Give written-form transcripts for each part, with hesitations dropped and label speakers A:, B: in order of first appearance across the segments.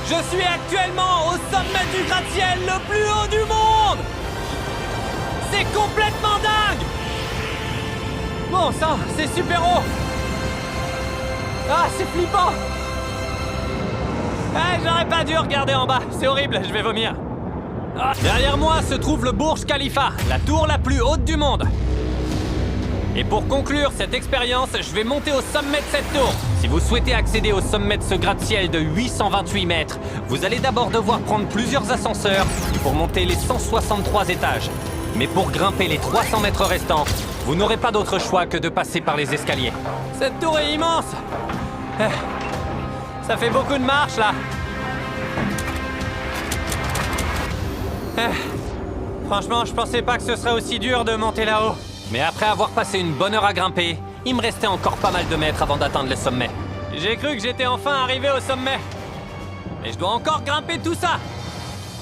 A: Je suis actuellement au sommet du gratte-ciel le plus haut du monde! C'est complètement dingue! Bon sang, c'est super haut! Ah, c'est flippant! Ah, j'aurais pas dû regarder en bas, c'est horrible, je vais vomir. Ah, derrière moi se trouve le Burj Khalifa, la tour la plus haute du monde. Et pour conclure cette expérience, je vais monter au sommet de cette tour. Si vous souhaitez accéder au sommet de ce gratte-ciel de 828 mètres, vous allez d'abord devoir prendre plusieurs ascenseurs pour monter les 163 étages. Mais pour grimper les 300 mètres restants, vous n'aurez pas d'autre choix que de passer par les escaliers. Cette tour est immense! Ça fait beaucoup de marches, là. Franchement, je pensais pas que ce serait aussi dur de monter là-haut. Mais après avoir passé une bonne heure à grimper, il me restait encore pas mal de mètres avant d'atteindre le sommet. J'ai cru que j'étais enfin arrivé au sommet. Mais je dois encore grimper tout ça.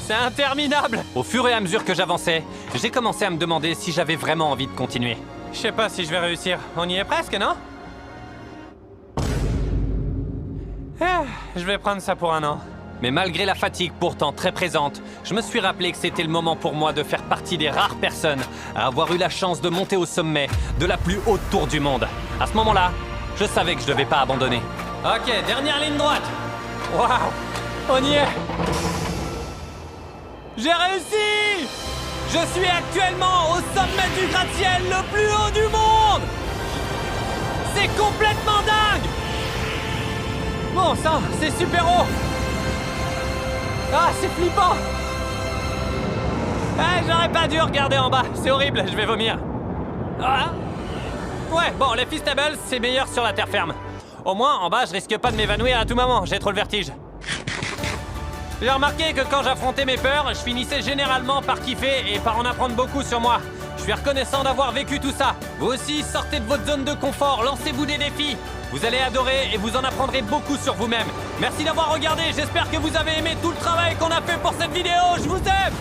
A: C'est interminable. Au fur et à mesure que j'avançais, j'ai commencé à me demander si j'avais vraiment envie de continuer. Je sais pas si je vais réussir. On y est presque, non? Je vais prendre ça pour un an. Mais malgré la fatigue pourtant très présente, je me suis rappelé que c'était le moment pour moi de faire partie des rares personnes à avoir eu la chance de monter au sommet de la plus haute tour du monde. À ce moment-là, je savais que je devais pas abandonner. Ok, dernière ligne droite. Waouh, on y est. J'ai réussi! Je suis actuellement au sommet du gratte-ciel le plus haut du monde! C'est complètement dingue! Bon sang, c'est super haut! Ah, c'est flippant! Ah, j'aurais pas dû regarder en bas, c'est horrible, je vais vomir. Ah. Ouais, bon, les Feastables, c'est meilleur sur la terre ferme. Au moins, en bas, je risque pas de m'évanouir à tout moment, j'ai trop le vertige. J'ai remarqué que quand j'affrontais mes peurs, je finissais généralement par kiffer et par en apprendre beaucoup sur moi. Je suis reconnaissant d'avoir vécu tout ça. Vous aussi, sortez de votre zone de confort, lancez-vous des défis. Vous allez adorer et vous en apprendrez beaucoup sur vous-même. Merci d'avoir regardé, j'espère que vous avez aimé tout le travail qu'on a fait pour cette vidéo. Je vous aime!